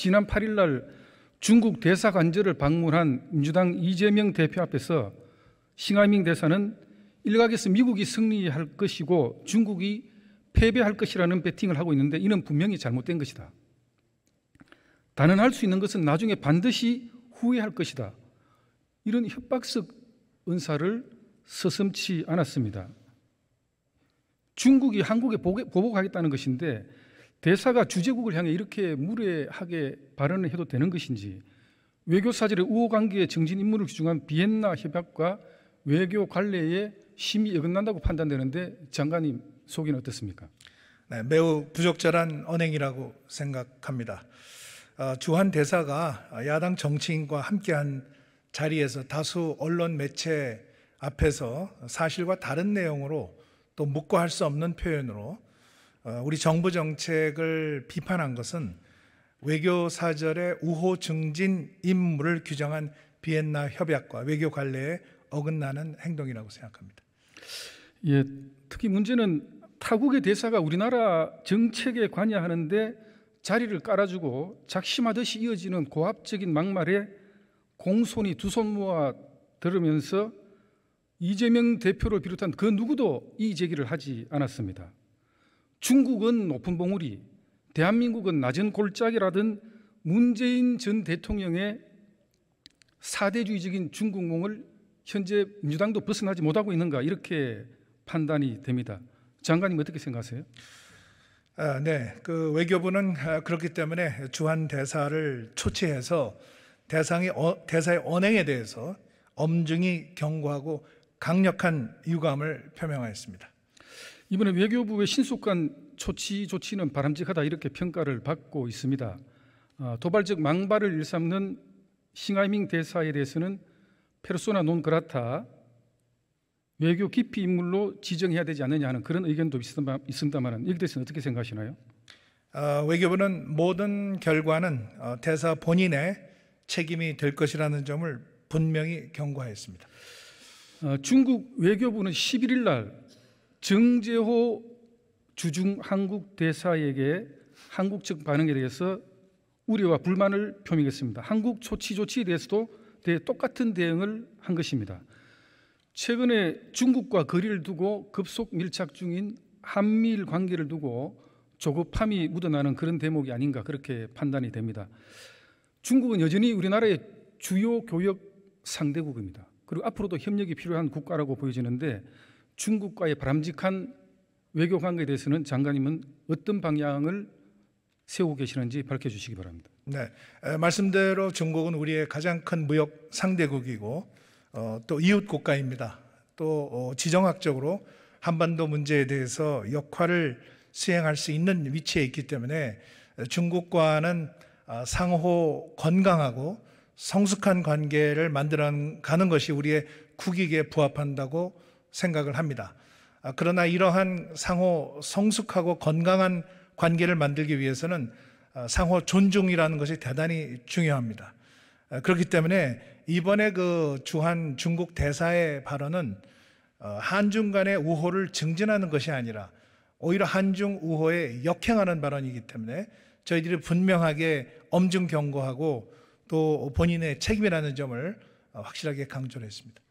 지난 8일 날 중국 대사관저를 방문한 민주당 이재명 대표 앞에서 싱하이밍 대사는 일각에서 미국이 승리할 것이고 중국이 패배할 것이라는 배팅을 하고 있는데 이는 분명히 잘못된 것이다. 단언할 수 있는 것은 나중에 반드시 후회할 것이다. 이런 협박성 언사를 서슴지 않았습니다. 중국이 한국에 보복하겠다는 것인데 대사가 주재국을 향해 이렇게 무례하게 발언을 해도 되는 것인지, 외교사절의 우호관계의 정진 임무를 규정한 비엔나 협약과 외교 관례에 심히 어긋난다고 판단되는데 장관님 소견은 어떻습니까? 네, 매우 부적절한 언행이라고 생각합니다. 주한 대사가 야당 정치인과 함께한 자리에서 다수 언론 매체 앞에서 사실과 다른 내용으로 또 묵과할 수 없는 표현으로 우리 정부 정책을 비판한 것은 외교 사절의 우호 증진 임무를 규정한 비엔나 협약과 외교 관례에 어긋나는 행동이라고 생각합니다. 예, 특히 문제는 타국의 대사가 우리나라 정책에 관여하는데 자리를 깔아주고 작심하듯이 이어지는 고압적인 막말에 공손히 두 손 모아 들으면서 이재명 대표를 비롯한 그 누구도 이의 제기를 하지 않았습니다. 중국은 높은 봉우리, 대한민국은 낮은 골짜기라던 문재인 전 대통령의 사대주의적인 중국몽을 현재 민주당도 벗어나지 못하고 있는가, 이렇게 판단이 됩니다. 장관님 어떻게 생각하세요? 네, 그 외교부는 그렇기 때문에 주한 대사를 초치해서 대사의 언행에 대해서 엄중히 경고하고 강력한 유감을 표명하였습니다. 이번에 외교부의 신속한 조치 조치는 바람직하다, 이렇게 평가를 받고 있습니다. 도발적 망발을 일삼는 싱하이밍 대사에 대해서는 페르소나 논 그라타, 외교 기피 인물로 지정해야 되지 않느냐 하는 그런 의견도 있습니다만 여기에 대해서는 어떻게 생각하시나요? 외교부는 모든 결과는 대사 본인의 책임이 될 것이라는 점을 분명히 경고하였습니다. 중국 외교부는 11일 날 정재호 주중 한국 대사에게 한국 측 반응에 대해서 우려와 불만을 표명했습니다. 한국 조치에 대해서도 똑같은 대응을 한 것입니다. 최근에 중국과 거리를 두고 급속 밀착 중인 한미일 관계를 두고 조급함이 묻어나는 그런 대목이 아닌가, 그렇게 판단이 됩니다. 중국은 여전히 우리나라의 주요 교역 상대국입니다. 그리고 앞으로도 협력이 필요한 국가라고 보여지는데 중국과의 바람직한 외교 관계에 대해서는 장관님은 어떤 방향을 세우고 계시는지 밝혀주시기 바랍니다. 네, 말씀대로 중국은 우리의 가장 큰 무역 상대국이고 또 이웃 국가입니다. 또 지정학적으로 한반도 문제에 대해서 역할을 수행할 수 있는 위치에 있기 때문에 중국과는 상호 건강하고 성숙한 관계를 만들어가는 것이 우리의 국익에 부합한다고 생각을 합니다. 그러나 이러한 상호 성숙하고 건강한 관계를 만들기 위해서는 상호 존중이라는 것이 대단히 중요합니다. 그렇기 때문에 이번에 그 주한 중국 대사의 발언은 한중 간의 우호를 증진하는 것이 아니라 오히려 한중 우호에 역행하는 발언이기 때문에 저희들이 분명하게 엄중 경고하고 또 본인의 책임이라는 점을 확실하게 강조를 했습니다.